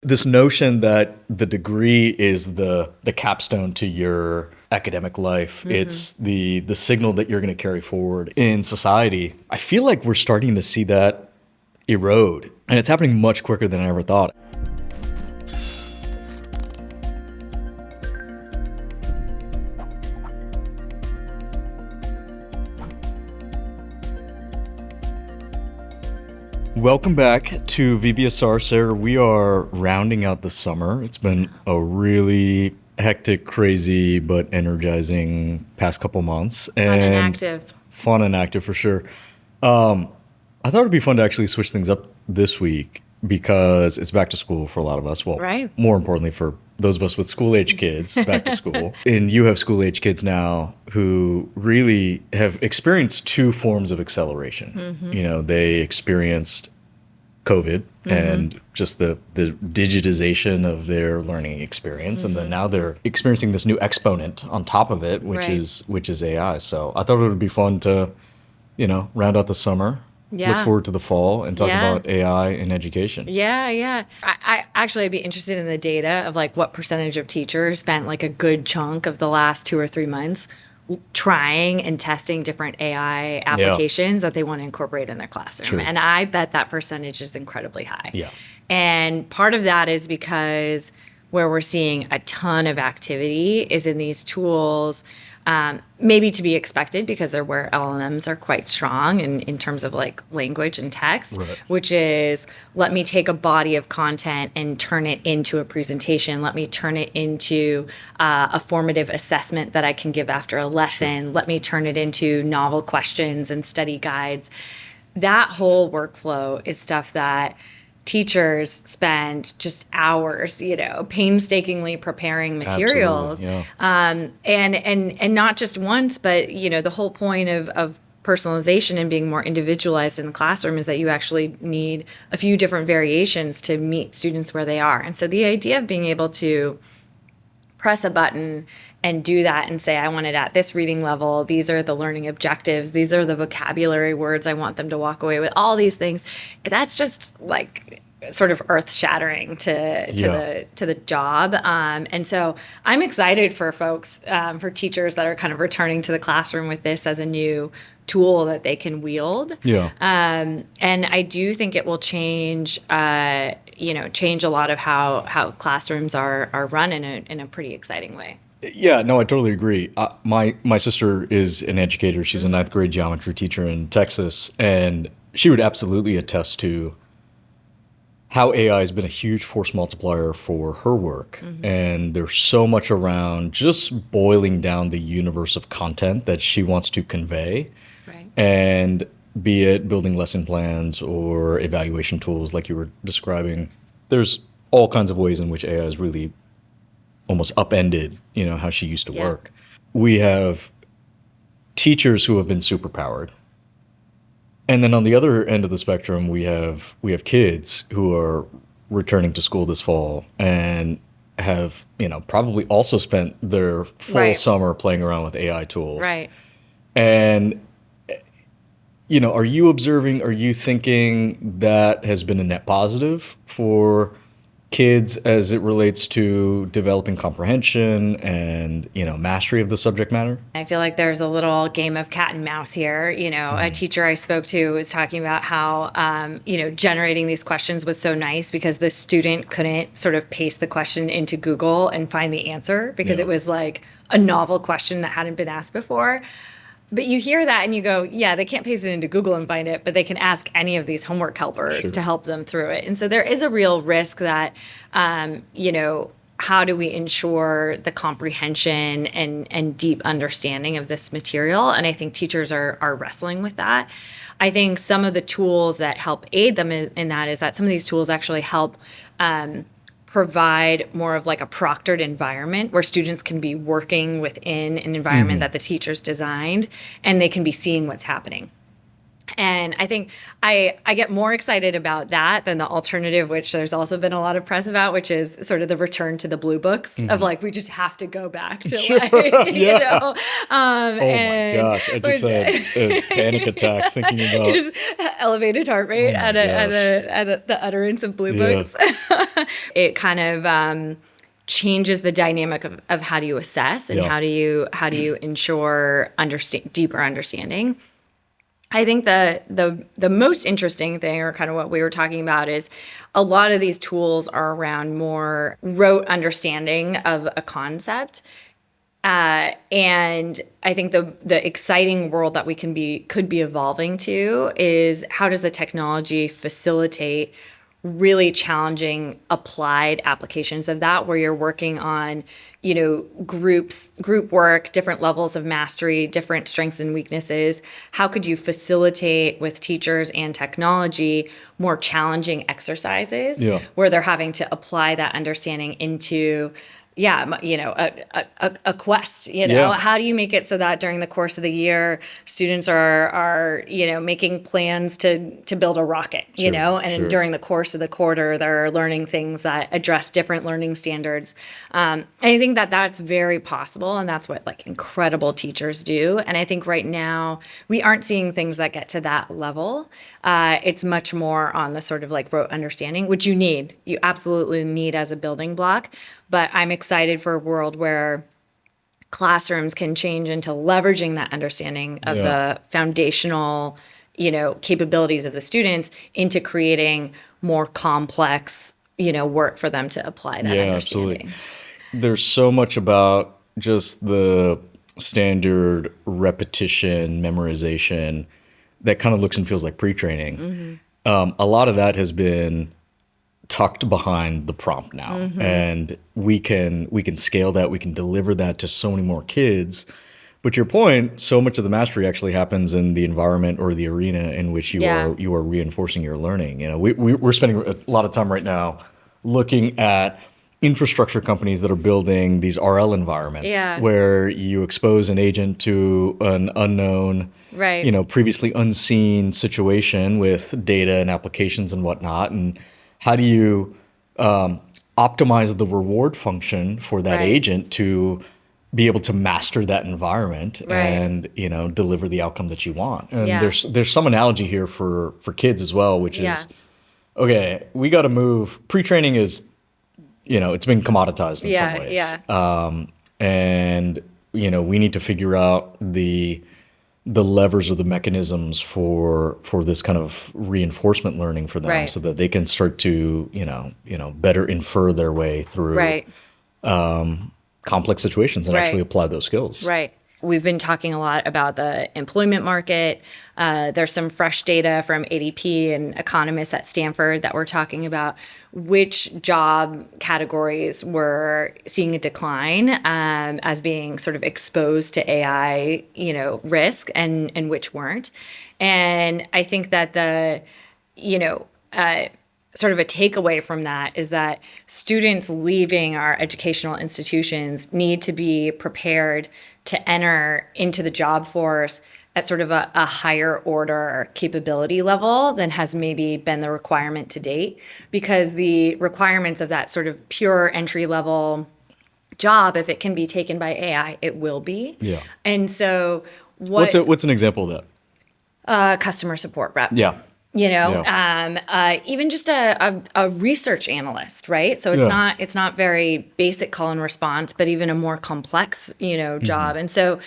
This notion that the degree is the capstone to your academic life, it's the signal that you're going to carry forward in society. I feel like we're starting to see that erode, and it's happening much quicker than I ever thought. Welcome back to VBSR, Sarah. We are rounding out the summer. It's been a really hectic, crazy, but energizing past couple months. Fun and active. Fun and active for sure. I thought it'd be fun to actually switch things up this week because it's back to school for a lot of us. Well, right. More importantly for those of us with school-age kids, back to school. And you have school-age kids now who really have experienced two forms of acceleration. You know, they experienced COVID and just the digitization of their learning experience. And then now they're experiencing this new exponent on top of it, which is AI. So I thought it would be fun to, round out the summer. Yeah. Look forward to the fall and talk about AI in education. Yeah. I actually, I'd be interested in the data of like what percentage of teachers spent like a good chunk of the last 2 or 3 months trying and testing different AI applications that they want to incorporate in their classroom. True. And I bet that percentage is incredibly high. Yeah. And part of that is because where we're seeing a ton of activity is in these tools, maybe to be expected because they're where LLMs are quite strong in terms of like language and text, which is let me take a body of content and turn it into a presentation. Let me turn it into a formative assessment that I can give after a lesson. Let me turn it into novel questions and study guides. That whole workflow is stuff that teachers spend just hours, painstakingly preparing materials. And not just once, but, the whole point of personalization and being more individualized in the classroom is that you actually need a few different variations to meet students where they are. And so the idea of being able to press a button and do that and say, I want it at this reading level. These are the learning objectives. These are the vocabulary words I want them to walk away with. All these things. That's just like sort of earth shattering to the job. And so I'm excited for folks, for teachers that are kind of returning to the classroom with this as a new tool that they can wield. And I do think it will change a lot of how classrooms are run in a pretty exciting way. Yeah, no, I totally agree. My sister is an educator. She's a 9th grade geometry teacher in Texas, and she would absolutely attest to how AI has been a huge force multiplier for her work. And there's so much around just boiling down the universe of content that she wants to convey. Right. And be it building lesson plans or evaluation tools like you were describing, there's all kinds of ways in which AI is really almost upended, how she used to work. We have teachers who have been superpowered. And then on the other end of the spectrum, we have kids who are returning to school this fall and have, probably also spent their full summer playing around with AI tools. Right. And, are you thinking that has been a net positive for kids as it relates to developing comprehension and, mastery of the subject matter? I feel like there's a little game of cat and mouse here. A teacher I spoke to was talking about how, generating these questions was so nice because the student couldn't sort of paste the question into Google and find the answer because it was like a novel question that hadn't been asked before. But you hear that and you go, yeah, they can't paste it into Google and find it, but they can ask any of these homework helpers to help them through it. And so there is a real risk that, how do we ensure the comprehension and deep understanding of this material? And I think teachers are wrestling with that. I think some of the tools that help aid them in that is that some of these tools actually help provide more of like a proctored environment where students can be working within an environment that the teachers designed and they can be seeing what's happening. And I think I get more excited about that than the alternative, which there's also been a lot of press about, which is sort of the return to the blue books of like, we just have to go back to like, you know. Oh my gosh. I just had a panic attack thinking about just elevated heart rate my at the utterance of blue books. It kind of changes the dynamic of how do you assess and how do you ensure deeper understanding. I think the most interesting thing, or kind of what we were talking about, is a lot of these tools are around more rote understanding of a concept. And I think the exciting world that we could be evolving to is, how does the technology facilitate really challenging applied applications of that, where you're working on, you know, group work, different levels of mastery, different strengths and weaknesses. How could you facilitate with teachers and technology more challenging exercises where they're having to apply that understanding into you know, a quest, you know, how do you make it so that during the course of the year, students are, you know, making plans to build a rocket, you know, and during the course of the quarter, they're learning things that address different learning standards. I think that that's very possible. And that's what like incredible teachers do. And I think right now we aren't seeing things that get to that level. It's much more on the sort of like rote understanding, which you absolutely need as a building block. But I'm excited for a world where classrooms can change into leveraging that understanding of the foundational, you know, capabilities of the students into creating more complex, you know, work for them to apply that understanding. Absolutely. There's so much about just the standard repetition, memorization that kind of looks and feels like pre-training. A lot of that has been tucked behind the prompt now, and we can scale that, we can deliver that to so many more kids. But your point, so much of the mastery actually happens in the environment or the arena in which you are reinforcing your learning. You know, we're spending a lot of time right now looking at infrastructure companies that are building these RL environments where you expose an agent to an unknown, you know, previously unseen situation with data and applications and whatnot. And how do you optimize the reward function for that agent to be able to master that environment and, you know, deliver the outcome that you want? And there's some analogy here for kids as well, which is, okay, we got to move. Pre-training is, you know, it's been commoditized in some ways. And, you know, we need to figure out the levers or the mechanisms for this kind of reinforcement learning for them, so that they can start to, you know, better infer their way through complex situations and actually apply those skills. We've been talking a lot about the employment market. There's some fresh data from ADP and economists at Stanford that were talking about which job categories were seeing a decline as being sort of exposed to AI, you know, risk, and which weren't. And I think that the, you know, sort of a takeaway from that is that students leaving our educational institutions need to be prepared to enter into the job force at sort of a higher order capability level than has maybe been the requirement to date, because the requirements of that sort of pure entry level job, if it can be taken by AI, it will be. And so what's an example of that? Customer support rep. You know, even just a research analyst, right? So it's not very basic call and response, but even a more complex, you know, job. And so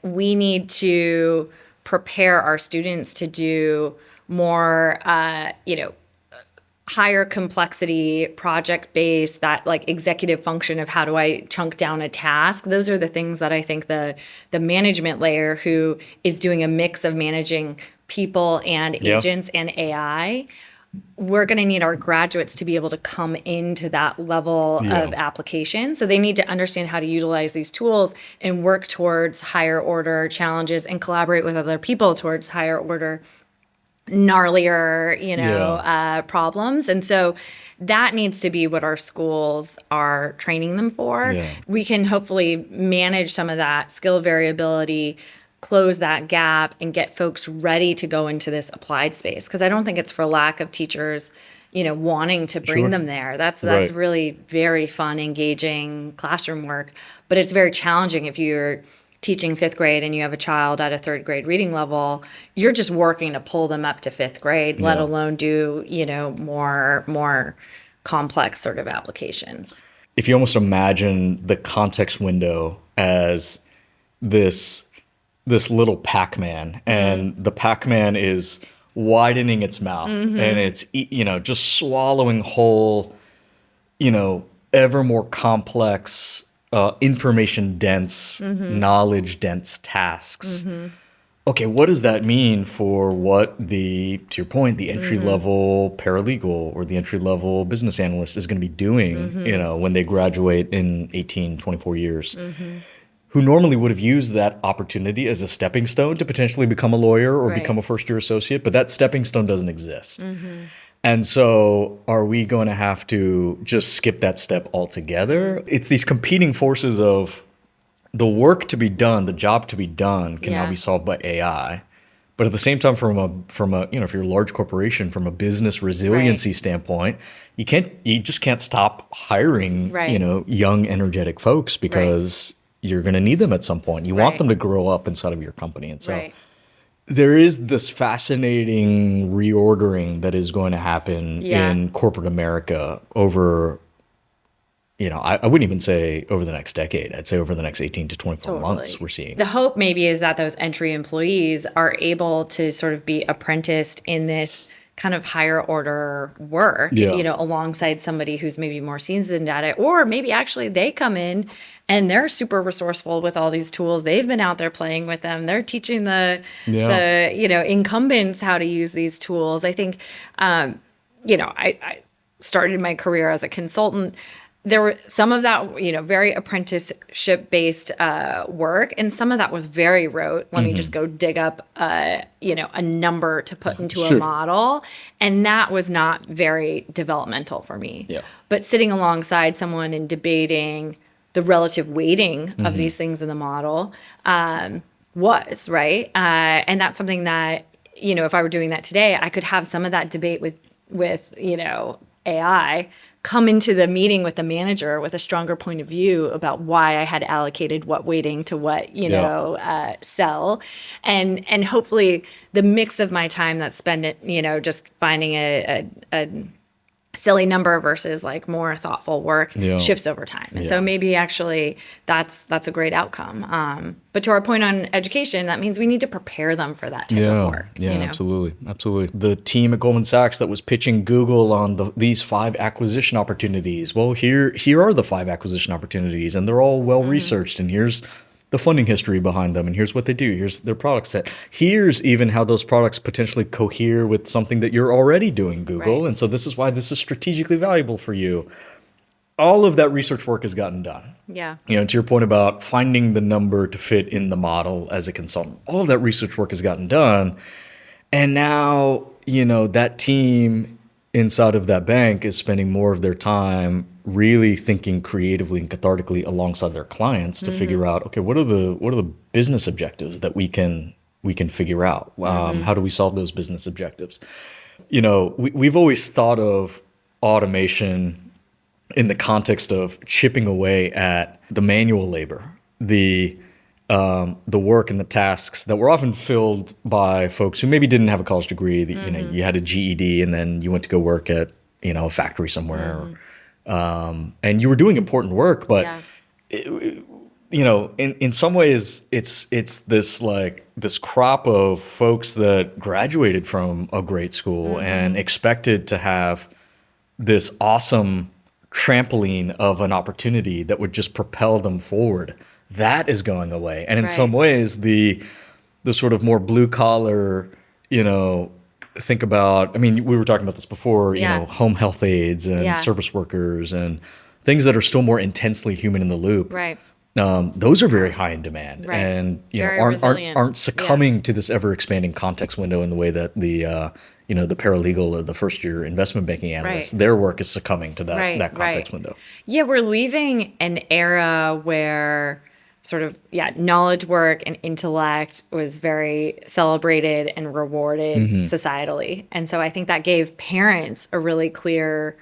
we need to prepare our students to do more, you know, higher complexity, project-based, that like executive function of how do I chunk down a task. Those are the things that I think the management layer, who is doing a mix of managing people and agents and AI, we're going to need our graduates to be able to come into that level of application. So they need to understand how to utilize these tools and work towards higher order challenges and collaborate with other people towards higher order, gnarlier, you know, problems. And so that needs to be what our schools are training them for. We can hopefully manage some of that skill variability close that gap and get folks ready to go into this applied space. Because I don't think it's for lack of teachers, wanting to bring Sure. them there. That's Right. really very fun, engaging classroom work. But it's very challenging if you're teaching fifth grade and you have a child at a third grade reading level. You're just working to pull them up to fifth grade, let Yeah. alone do more complex sort of applications. If you almost imagine the context window as this little Pac-Man, and the Pac-Man is widening its mouth, and it's just swallowing whole, ever more complex, information dense, knowledge dense tasks. Okay, what does that mean for to your point, the entry level paralegal or the entry level business analyst is going to be doing, when they graduate in 18, 24 years? Who normally would have used that opportunity as a stepping stone to potentially become a lawyer or Right. become a first-year associate, but that stepping stone doesn't exist. And so are we going to have to just skip that step altogether? It's these competing forces of the work to be done, the job to be done can now Yeah. be solved by AI. But at the same time, from a if you're a large corporation, from a business resiliency standpoint, you just can't stop hiring, Right. young, energetic folks because you're going to need them at some point. You want Right. them to grow up inside of your company. And so Right. there is this fascinating reordering that is going to happen Yeah. in corporate America over, I wouldn't even say over the next decade. I'd say over the next 18 to 24 months Totally. we're seeing. The hope maybe is that those entry employees are able to sort of be apprenticed in this kind of higher order work, Yeah. alongside somebody who's maybe more seasoned at it, or maybe actually they come in and they're super resourceful with all these tools. They've been out there playing with them. They're teaching the incumbents how to use these tools. I think, I started my career as a consultant. There were some of that, very apprenticeship based work, and some of that was very rote. Let me just go dig up, a number to put into a Sure. model, and that was not very developmental for me. Yeah. But sitting alongside someone and debating the relative weighting of these things in the model was right, and that's something that if I were doing that today, I could have some of that debate with AI, come into the meeting with the manager with a stronger point of view about why I had allocated what weighting to what, cell. And hopefully the mix of my time that's spent it, just finding a silly number versus like more thoughtful work Yeah. shifts over time. And Yeah. so maybe actually that's a great outcome. But to our point on education, that means we need to prepare them for that type of work. Yeah, absolutely. The team at Goldman Sachs that was pitching Google on these 5 acquisition opportunities. Well, here are the 5 acquisition opportunities, and they're all well researched. And here's the funding history behind them, and here's what they do. Here's their product set. Here's even how those products potentially cohere with something that you're already doing, Google. Right. And so this is why this is strategically valuable for you. All of that research work has gotten done. Yeah. To your point about finding the number to fit in the model as a consultant, all of that research work has gotten done. And now, that team inside of that bank is spending more of their time really thinking creatively and cathartically alongside their clients to figure out, okay, what are the business objectives that we can figure out? How do we solve those business objectives? We've always thought of automation in the context of chipping away at the manual labor, the work and the tasks that were often filled by folks who maybe didn't have a college degree. That, you had a GED and then you went to go work at a factory somewhere, and you were doing important work. But in some ways, it's this crop of folks that graduated from a great school and expected to have this awesome trampoline of an opportunity that would just propel them forward. That is going away. And in some ways, the sort of more blue collar, think about, we were talking about this before, home health aides and service workers and things that are still more intensely human in the loop. Right. Those are very high in demand, Right. and Very aren't resilient. succumbing to this ever expanding context window in the way that the paralegal or the first year investment banking analyst, their work is succumbing to that context window. Yeah, we're leaving an era where sort of, knowledge work and intellect was very celebrated and rewarded societally. And so I think that gave parents a really clear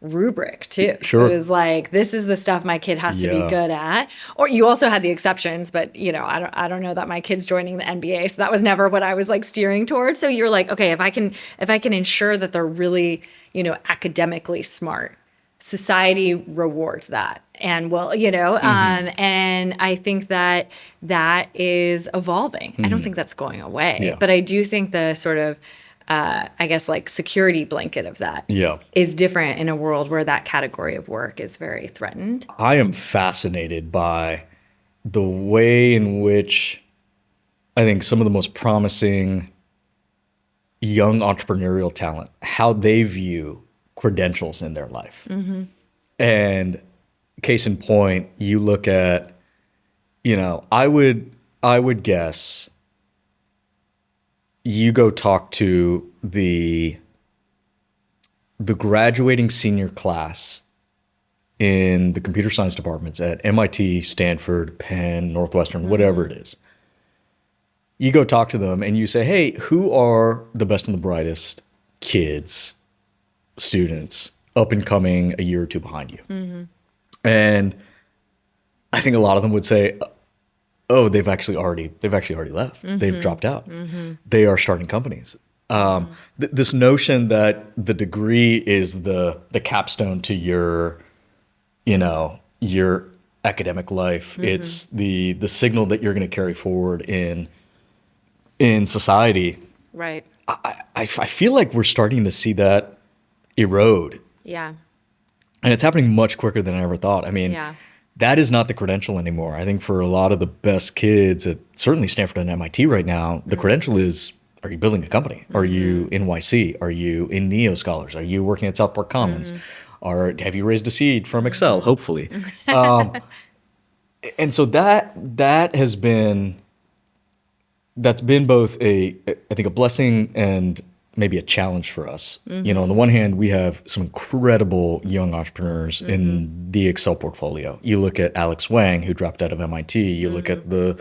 rubric too. Sure. It was like, this is the stuff my kid has to be Yeah. good at. Or you also had the exceptions, but I don't know that my kid's joining the NBA. So that was never what I was like steering towards. So you're like, okay, if I can ensure that they're really, academically smart, society rewards that. And and I think that is evolving. I don't think that's going away, Yeah. but I do think the sort of, I guess, like security blanket of that Yeah. is different in a world where that category of work is very threatened. I am fascinated by the way in which I think some of the most promising young entrepreneurial talent, how they view credentials in their life. And case in point, you look at, I would guess you go talk to the graduating senior class in the computer science departments at MIT, Stanford, Penn, Northwestern, whatever it is. You go talk to them and you say, hey, who are the best and the brightest kids, students, up and coming a year or two behind you? And I think a lot of them would say, oh, they've actually already left. They've dropped out. They are starting companies. This notion that the degree is the capstone to your academic life. It's the signal that you're going to carry forward in society. Right. I feel like we're starting to see that erode. Yeah. And it's happening much quicker than I ever thought. I mean, Yeah. that is not the credential anymore. I think for a lot of the best kids at certainly Stanford and MIT right now, the credential is, are you building a company? Are you in YC? Are you in Neo Scholars? Are you working at Southport Commons? Or have you raised a seed from Excel, hopefully? And so that has been, that's been both I think a blessing and maybe a challenge for us. On the one hand, we have some incredible young entrepreneurs in the Excel portfolio. You look at Alex Wang, who dropped out of MIT. You look at the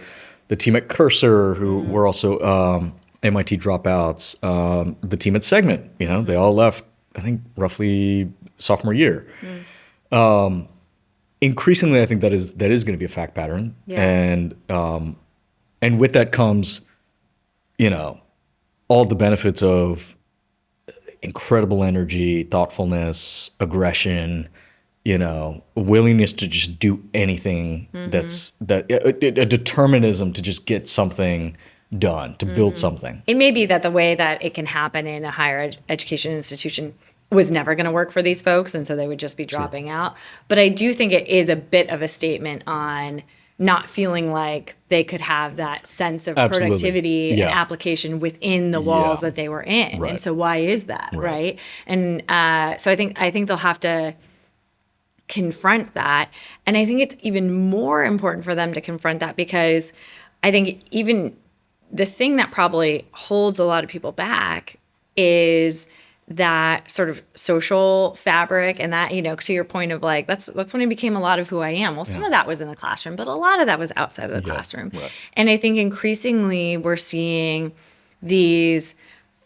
team at Cursor, who were also MIT dropouts. The team at Segment, they all left, I think, roughly sophomore year. Increasingly, I think that is going to be a fact pattern. Yeah. And with that comes, all the benefits of incredible energy, thoughtfulness, aggression, willingness to just do anything a determinism to just get something done, to build something. It may be that the way that it can happen in a higher education institution was never going to work for these folks, and so they would just be dropping out. But I do think it is a bit of a statement on not feeling like they could have that sense of productivity and application within the walls that they were in. Right. And so why is that, right? And so I think they'll have to confront that. And I think it's even more important for them to confront that because I think even the thing that probably holds a lot of people back is that sort of social fabric and that, to your point of like, that's when it became a lot of who I am. Well, some of that was in the classroom, but a lot of that was outside of the classroom. Right. And I think increasingly we're seeing these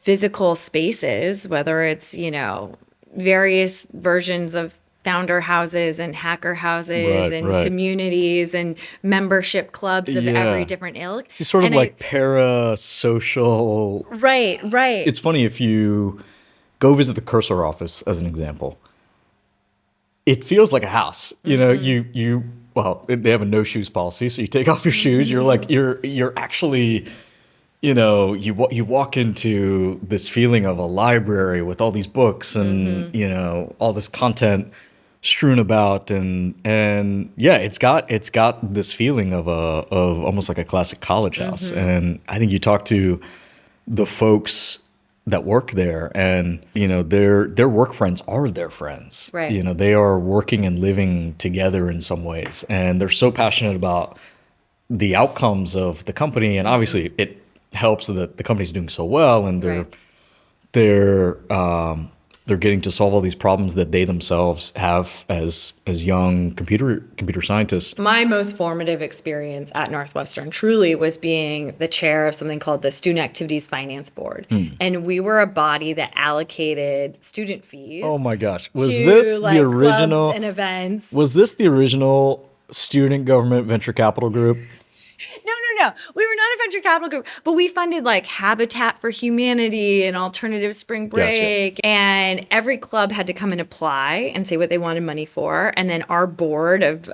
physical spaces, whether it's, various versions of founder houses and hacker houses and communities and membership clubs of every different ilk. It's sort of like parasocial. Right. It's funny if you go visit the Cursor office as an example. It feels like a house. Well, they have a no shoes policy, so you take off your shoes. You're like you're actually, you walk into this feeling of a library with all these books and all this content strewn about, and it's got this feeling of almost like a classic college house. And I think you talk to the folks that work there, and their work friends are their friends. Right. They are working and living together in some ways, and they're so passionate about the outcomes of the company. And obviously, it helps that the company's doing so well, and they're they're getting to solve all these problems that they themselves have as young computer scientists. My most formative experience at Northwestern truly was being the chair of something called the Student Activities Finance Board. And we were a body that allocated student fees. Oh my gosh. Was to, this like, the original clubs and events. Was this the original student government venture capital group? No. We were not a venture capital group, but we funded like Habitat for Humanity and Alternative Spring Break. Gotcha. And every club had to come and apply and say what they wanted money for. And then our board of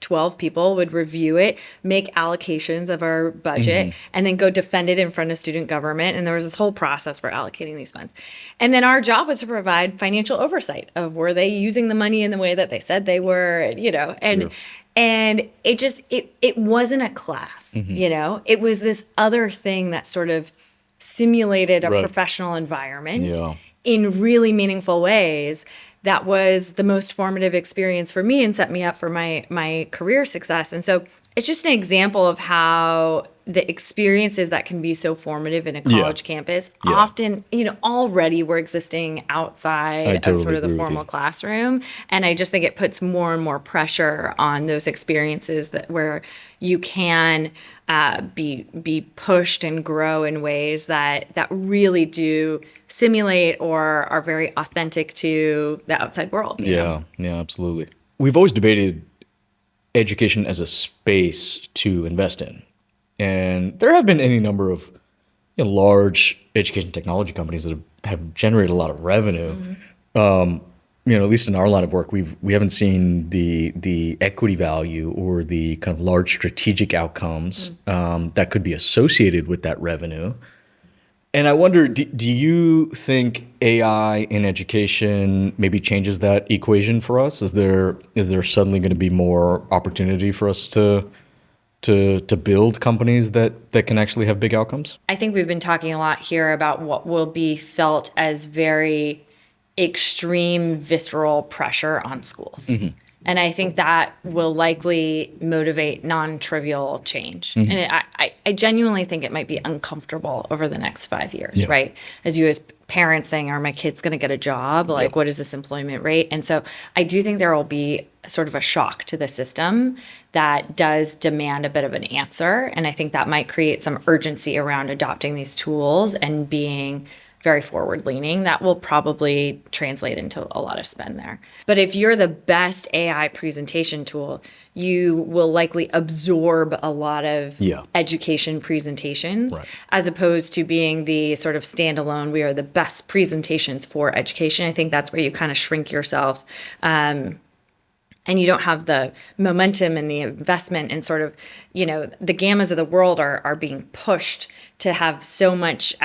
12 people would review it, make allocations of our budget, and then go defend it in front of student government. And there was this whole process for allocating these funds. And then our job was to provide financial oversight of were they using the money in the way that they said they were, and And it just, it wasn't a class, It was this other thing that sort of simulated a professional environment in really meaningful ways. That was the most formative experience for me and set me up for my career success. And so it's just an example of how the experiences that can be so formative in a college campus often, already were existing outside of sort of the formal classroom. And I just think it puts more and more pressure on those experiences where you can be pushed and grow in ways that really do simulate or are very authentic to the outside world. Yeah, absolutely. We've always debated education as a space to invest in. And there have been any number of large education technology companies that have generated a lot of revenue. At least in our line of work, we haven't seen the equity value or the kind of large strategic outcomes that could be associated with that revenue. And I wonder, do you think AI in education maybe changes that equation for us? Is there suddenly going to be more opportunity for us to build companies that can actually have big outcomes? I think we've been talking a lot here about what will be felt as very extreme visceral pressure on schools. And I think that will likely motivate non-trivial change. And I genuinely think it might be uncomfortable over the next 5 years, right? As you as parents saying, are my kids going to get a job? Like, what is this employment rate? And so I do think there will be sort of a shock to the system that does demand a bit of an answer. And I think that might create some urgency around adopting these tools and being very forward-leaning. That will probably translate into a lot of spend there. But if you're the best AI presentation tool, you will likely absorb a lot of education presentations, as opposed to being the sort of standalone, we are the best presentations for education. I think that's where you kind of shrink yourself. And you don't have the momentum and the investment and sort of, the gammas of the world are being pushed to have so much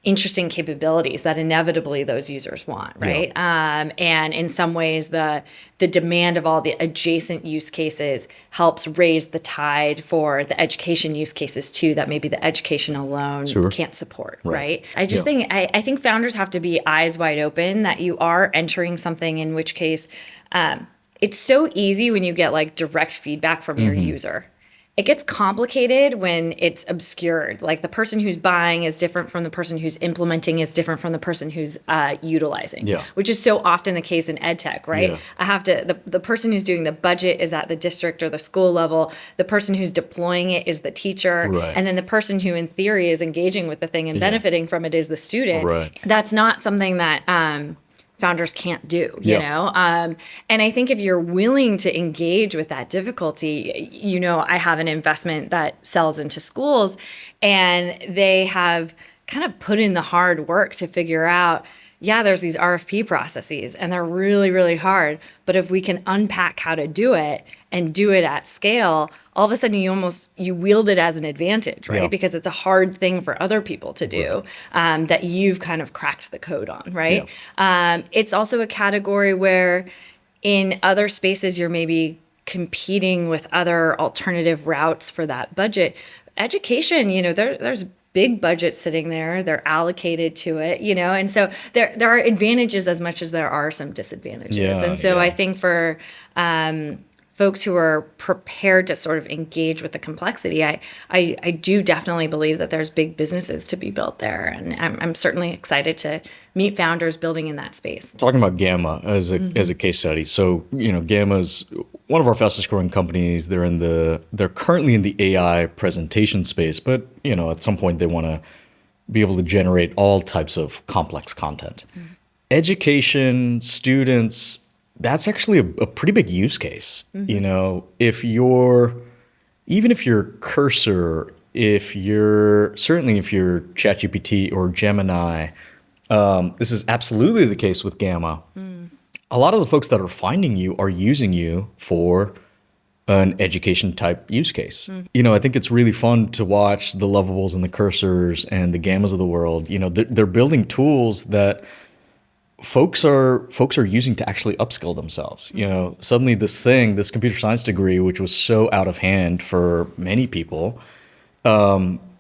interesting capabilities that inevitably those users want, right? And in some ways, the demand of all the adjacent use cases helps raise the tide for the education use cases too, that maybe the education alone can't support, right? I just think, I think founders have to be eyes wide open that you are entering something in which case, it's so easy when you get like direct feedback from your user. It gets complicated when it's obscured. Like the person who's buying is different from the person who's implementing is different from the person who's utilizing, which is so often the case in edtech, right? I have to, the person who's doing the budget is at the district or the school level. The person who's deploying it is the teacher. And then the person who in theory is engaging with the thing and benefiting from it is the student. That's not something that founders can't do, and I think if you're willing to engage with that difficulty, I have an investment that sells into schools, and they have kind of put in the hard work to figure out, there's these RFP processes and they're really, really hard. But if we can unpack how to do it and do it at scale, all of a sudden you wield it as an advantage, right? Because it's a hard thing for other people to do that you've kind of cracked the code on, right? It's also a category where in other spaces you're maybe competing with other alternative routes for that budget. Education, there's big budget sitting there, they're allocated to it, and so there are advantages as much as there are some disadvantages. I think for folks who are prepared to sort of engage with the complexity, I do definitely believe that there's big businesses to be built there. And I'm certainly excited to meet founders building in that space. Talking about Gamma as a case study. So, Gamma's one of our fastest growing companies. They're currently in the AI presentation space, but, at some point they want to be able to generate all types of complex content. Education, students, that's actually a pretty big use case. If your Cursor, if you're ChatGPT or Gemini, this is absolutely the case with Gamma. A lot of the folks that are finding you are using you for an education type use case. I think it's really fun to watch the Lovables and the Cursors and the Gammas of the world. They're building tools that folks are using to actually upskill themselves. Suddenly this computer science degree, which was so out of hand for many people,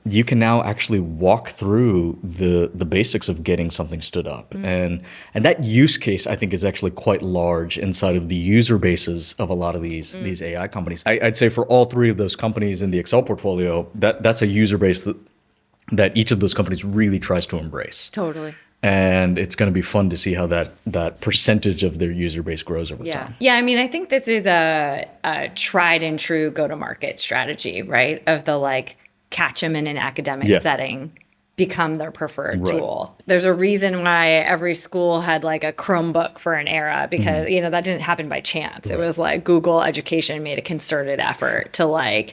you can now actually walk through the basics of getting something stood up. And that use case, I think, is actually quite large inside of the user bases of a lot of these AI companies. I'd say for all three of those companies in the Excel portfolio, that's a user base that each of those companies really tries to embrace. Totally. And it's going to be fun to see how that percentage of their user base grows over time. Yeah, I think this is a tried and true go-to-market strategy, right? Of the catch them in an academic setting, become their preferred tool. There's a reason why every school had a Chromebook for an era, because that didn't happen by chance. It was Google Education made a concerted effort to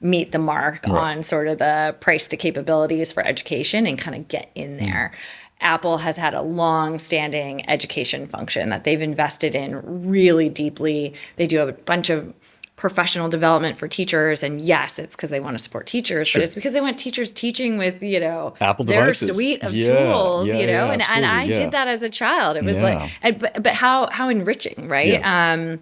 meet the mark on sort of the price to capabilities for education and kind of get in there. Apple has had a long-standing education function that they've invested in really deeply. They do have a bunch of professional development for teachers, and yes, it's because they want to support teachers, but it's because they want teachers teaching with Apple their devices. Suite of tools, and I did that as a child. It was but how enriching, right? Yeah.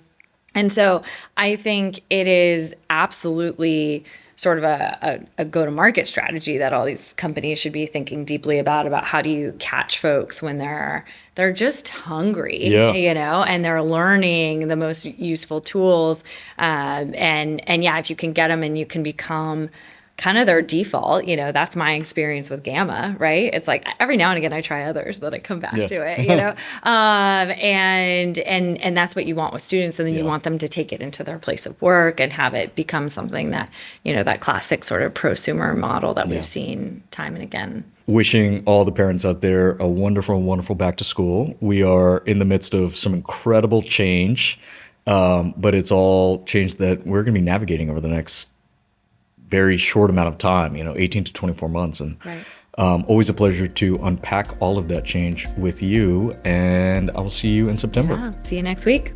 And so I think it is absolutely sort of a go-to-market strategy that all these companies should be thinking deeply about how do you catch folks when they're just hungry, and they're learning the most useful tools. And if you can get them and you can become kind of their default, that's my experience with Gamma, right? It's every now and again I try others, then I come back to it, and that's what you want with students, and then you want them to take it into their place of work and have it become something that, that classic sort of prosumer model that we've seen time and again. Wishing all the parents out there a wonderful, wonderful back to school. We are in the midst of some incredible change, but it's all change that we're going to be navigating over the next very short amount of time, 18 to 24 months. And always a pleasure to unpack all of that change with you. And I will see you in September. Yeah, see you next week.